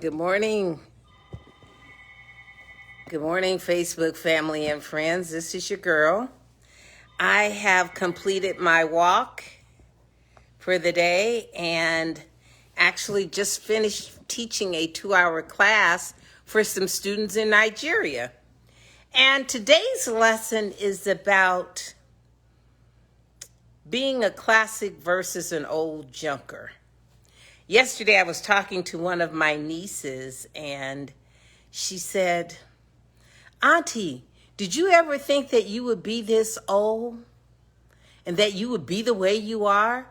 Good morning. Good morning, Facebook family and friends. This is your girl. I have completed my walk for the day and actually just finished teaching a 2-hour class for some students in Nigeria. And today's lesson is about being a classic versus an old junker. Yesterday, I was talking to one of my nieces, and she said, Auntie, did you ever think that you would be this old and that you would be the way you are?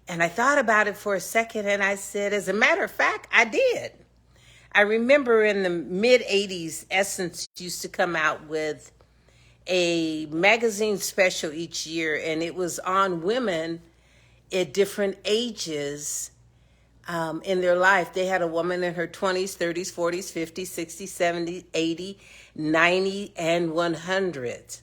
And I thought about it for a second, and I said, as a matter of fact, I did. I remember in the mid-'80s, Essence used to come out with a magazine special each year, and it was on women at different ages in their life. They had a woman in her 20s, 30s, 40s, 50s, 60s, 70s, 80, 90, and 100.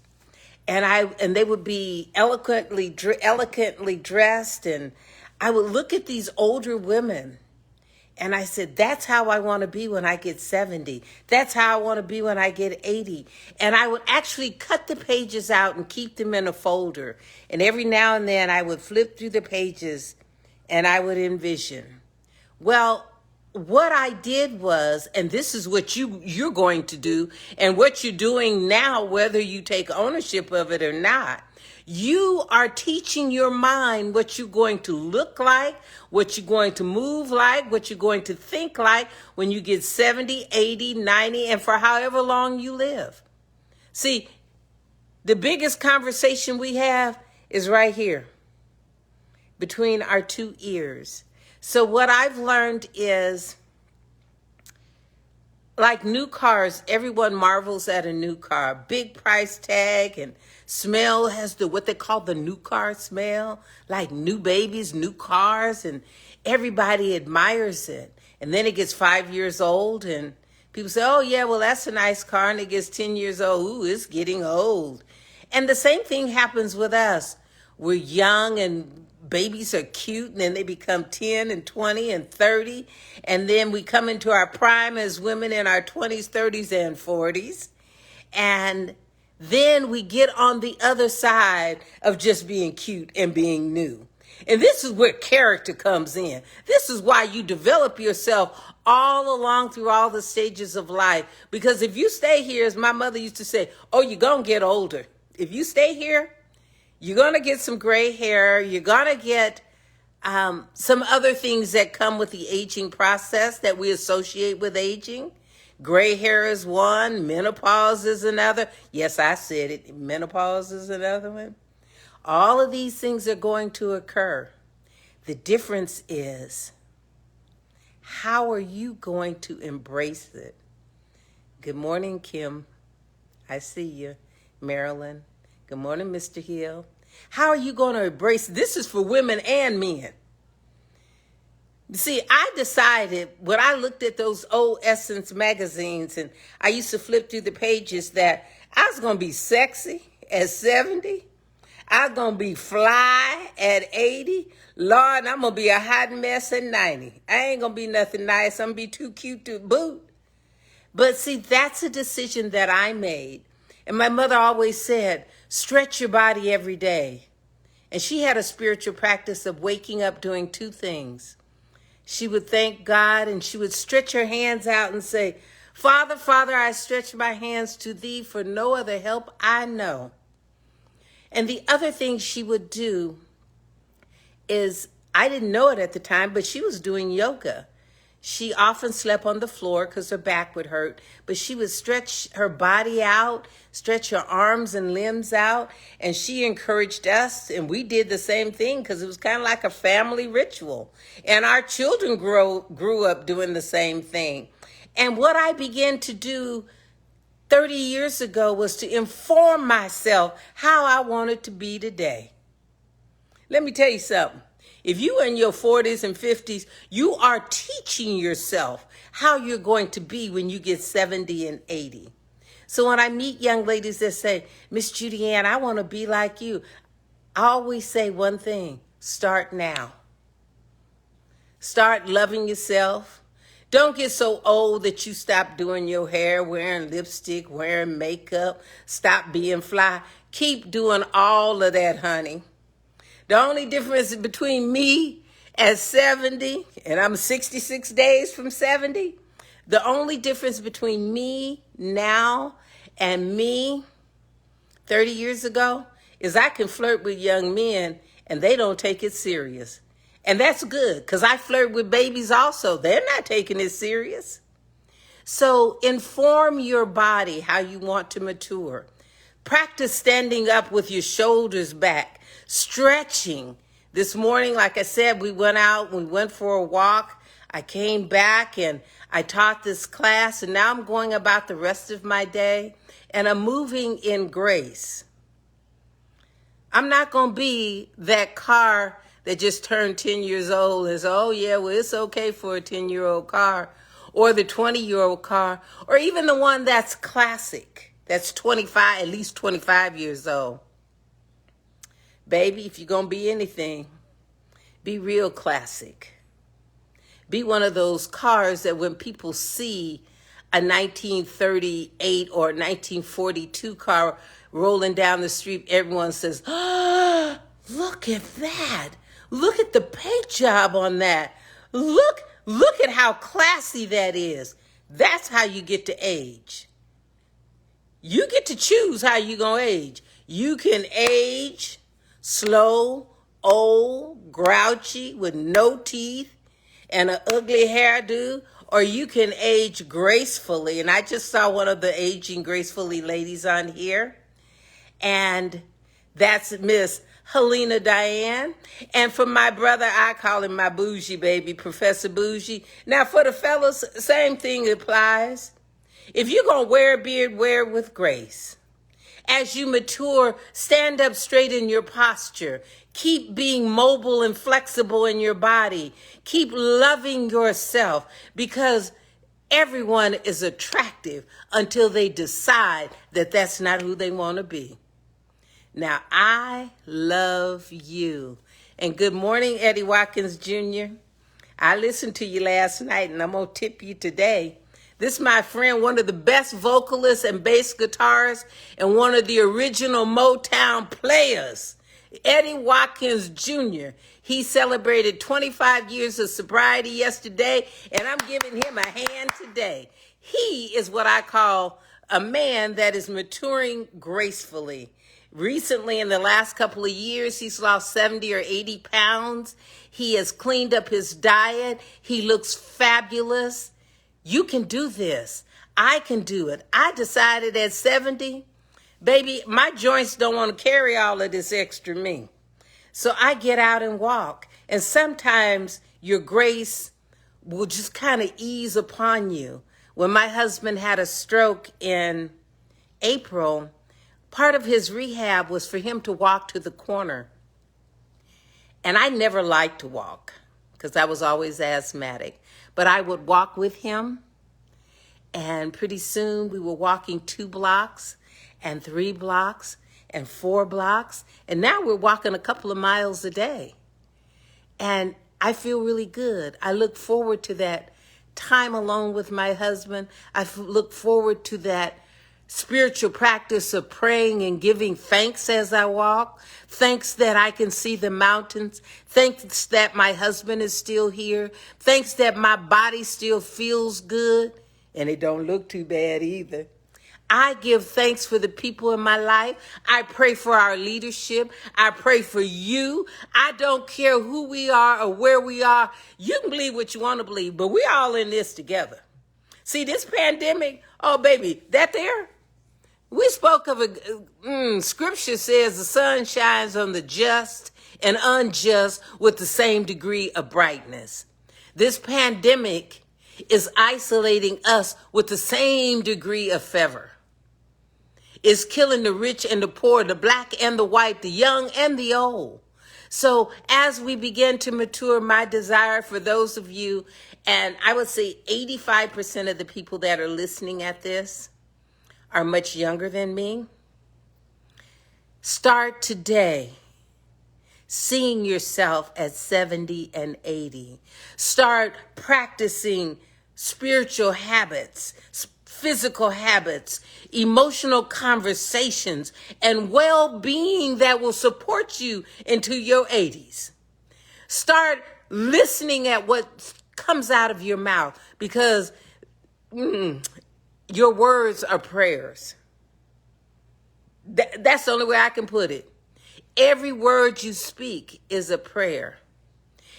And they would be elegantly dressed, and I would look at these older women, and I said, that's how I want to be when I get 70. That's how I want to be when I get 80. And I would actually cut the pages out and keep them in a folder. And every now and then I would flip through the pages and I would envision. Well, what I did was, and this is what you're going to do, and what you're doing now, whether you take ownership of it or not, you are teaching your mind what you're going to look like, what you're going to move like, what you're going to think like when you get 70, 80, 90, and for however long you live. See, the biggest conversation we have is right here, between our two ears. So what I've learned is, like new cars, everyone marvels at a new car. Big price tag and smell has what they call the new car smell, like new babies, new cars, and everybody admires it. And then it gets 5 years old and people say, oh yeah, well that's a nice car. And it gets 10 years old, ooh, it's getting old. And the same thing happens with us. We're young and babies are cute, and then they become 10 and 20 and 30. And then we come into our prime as women in our 20s, 30s, and 40s. And then we get on the other side of just being cute and being new. And this is where character comes in. This is why you develop yourself all along through all the stages of life. Because if you stay here, as my mother used to say, oh, you're going to get older. If you stay here, you're going to get some gray hair. You're going to get some other things that come with the aging process that we associate with aging. Gray hair is one. Menopause is another. Yes, I said it. Menopause is another one. All of these things are going to occur. The difference is, how are you going to embrace it? Good morning, Kim. I see you. Marilyn. Good morning, Mr. Hill. How are you going to embrace this? Is for women and men. See, I decided when I looked at those old Essence magazines and I used to flip through the pages that I was going to be sexy at 70. I was going to be fly at 80. Lord, I'm going to be a hot mess at 90. I ain't going to be nothing nice. I'm going to be too cute to boot. But see, that's a decision that I made. And my mother always said, stretch your body every day. And she had a spiritual practice of waking up doing two things. She would thank God and she would stretch her hands out and say, Father, Father, I stretch my hands to thee, for no other help I know. And the other thing she would do is, I didn't know it at the time, but she was doing yoga. She often slept on the floor because her back would hurt, but she would stretch her body out, stretch her arms and limbs out, and she encouraged us, and we did the same thing because it was kind of like a family ritual. And our children grew up doing the same thing. And what I began to do 30 years ago was to inform myself how I wanted to be today. Let me tell you something. If you are in your 40s and 50s, you are teaching yourself how you're going to be when you get 70 and 80. So when I meet young ladies that say, Miss Judy Ann, I want to be like you, I always say one thing: start now. Start loving yourself. Don't get so old that you stop doing your hair, wearing lipstick, wearing makeup, stop being fly. Keep doing all of that, honey. The only difference between me at 70, and I'm 66 days from 70, the only difference between me now and me 30 years ago is I can flirt with young men and they don't take it serious. And that's good because I flirt with babies also. They're not taking it serious. So inform your body how you want to mature. Practice standing up with your shoulders back, stretching. This morning, like I said, we went for a walk. I came back and I taught this class, and now I'm going about the rest of my day, and I'm moving in grace. I'm not going to be that car that just turned 10 years old and says, oh yeah, well, it's okay for a 10-year-old car, or the 20-year-old car, or even the one that's classic, that's 25, at least 25 years old. Baby, if you're going to be anything, be real classic. Be one of those cars that when people see a 1938 or 1942 car rolling down the street, everyone says, oh, look at that. Look at the paint job on that. Look at how classy that is. That's how you get to age. You get to choose how you're going to age. You can age slow, old, grouchy, with no teeth and an ugly hairdo, or you can age gracefully. And I just saw one of the aging gracefully ladies on here, and that's Miss Helena Diane. And for my brother, I call him my bougie baby, Professor Bougie. Now for the fellas, same thing applies. If you're going to wear a beard, wear it with grace. As you mature, stand up straight in your posture. Keep being mobile and flexible in your body. Keep loving yourself, because everyone is attractive until they decide that that's not who they want to be. Now, I love you. And good morning, Eddie Watkins Jr. I listened to you last night, and I'm going to tip you today. This is my friend, one of the best vocalists and bass guitarists, and one of the original Motown players, Eddie Watkins Jr. He celebrated 25 years of sobriety yesterday, and I'm giving him a hand today. He is what I call a man that is maturing gracefully. Recently, in the last couple of years, he's lost 70 or 80 pounds. He has cleaned up his diet. He looks fabulous. You can do this. I can do it. I decided at 70, baby, my joints don't want to carry all of this extra me. So I get out and walk. And sometimes your grace will just kind of ease upon you. When my husband had a stroke in April, part of his rehab was for him to walk to the corner. And I never liked to walk because I was always asthmatic. But I would walk with him, and pretty soon we were walking 2 blocks and 3 blocks and 4 blocks. And now we're walking a couple of miles a day. And I feel really good. I look forward to that time alone with my husband. I look forward to that spiritual practice of praying and giving thanks as I walk. Thanks that I can see the mountains. Thanks that my husband is still here. Thanks that my body still feels good. And it don't look too bad either. I give thanks for the people in my life. I pray for our leadership. I pray for you. I don't care who we are or where we are. You can believe what you want to believe, but we're all in this together. See, this pandemic, oh baby, that there? We spoke of scripture says the sun shines on the just and unjust with the same degree of brightness. This pandemic is isolating us with the same degree of fervor. It's killing the rich and the poor, the black and the white, the young and the old. So as we begin to mature, my desire for those of you, and I would say 85% of the people that are listening at this are much younger than me. Start today seeing yourself at 70 and 80. Start practicing spiritual habits, physical habits, emotional conversations, and well-being that will support you into your 80s. Start listening at what comes out of your mouth, because your words are prayers. That's the only way I can put it. Every word you speak is a prayer.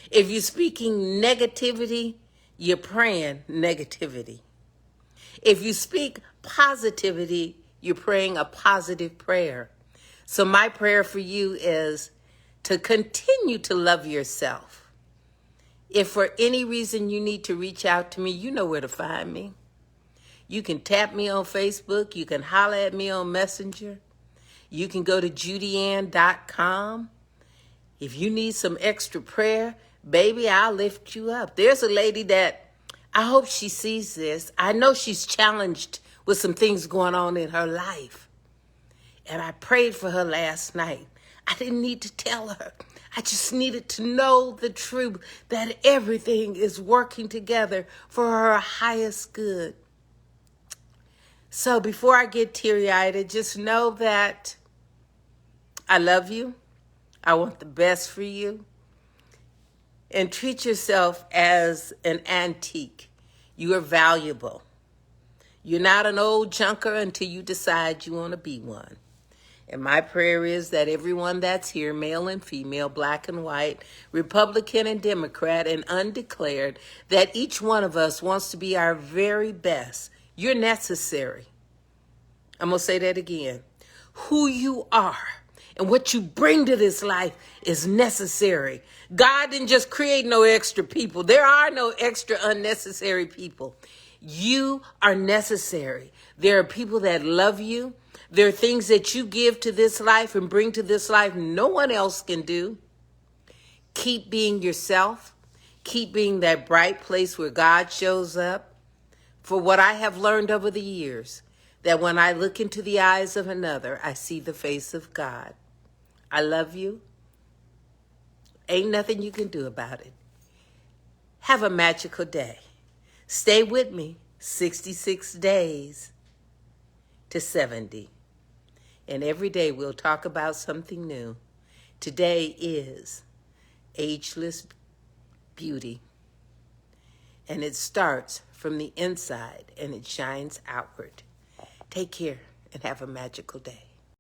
If you're speaking negativity, you're praying negativity. If you speak positivity, you're praying a positive prayer. So my prayer for you is to continue to love yourself. If for any reason you need to reach out to me, you know where to find me. You can tap me on Facebook. You can holler at me on Messenger. You can go to judyann.com. If you need some extra prayer, baby, I'll lift you up. There's a lady that I hope she sees this. I know she's challenged with some things going on in her life. And I prayed for her last night. I didn't need to tell her. I just needed to know the truth, that everything is working together for her highest good. So before I get teary-eyed, just know that I love you. I want the best for you. And treat yourself as an antique. You are valuable. You're not an old junker until you decide you want to be one. And my prayer is that everyone that's here, male and female, black and white, Republican and Democrat, and undeclared, that each one of us wants to be our very best. You're necessary. I'm going to say that again. Who you are and what you bring to this life is necessary. God didn't just create no extra people. There are no extra unnecessary people. You are necessary. There are people that love you. There are things that you give to this life and bring to this life no one else can do. Keep being yourself. Keep being that bright place where God shows up. For what I have learned over the years, that when I look into the eyes of another, I see the face of God. I love you. Ain't nothing you can do about it. Have a magical day. Stay with me 66 days to 70. And every day we'll talk about something new. Today is Ageless Beauty. And it starts from the inside and it shines outward. Take care and have a magical day.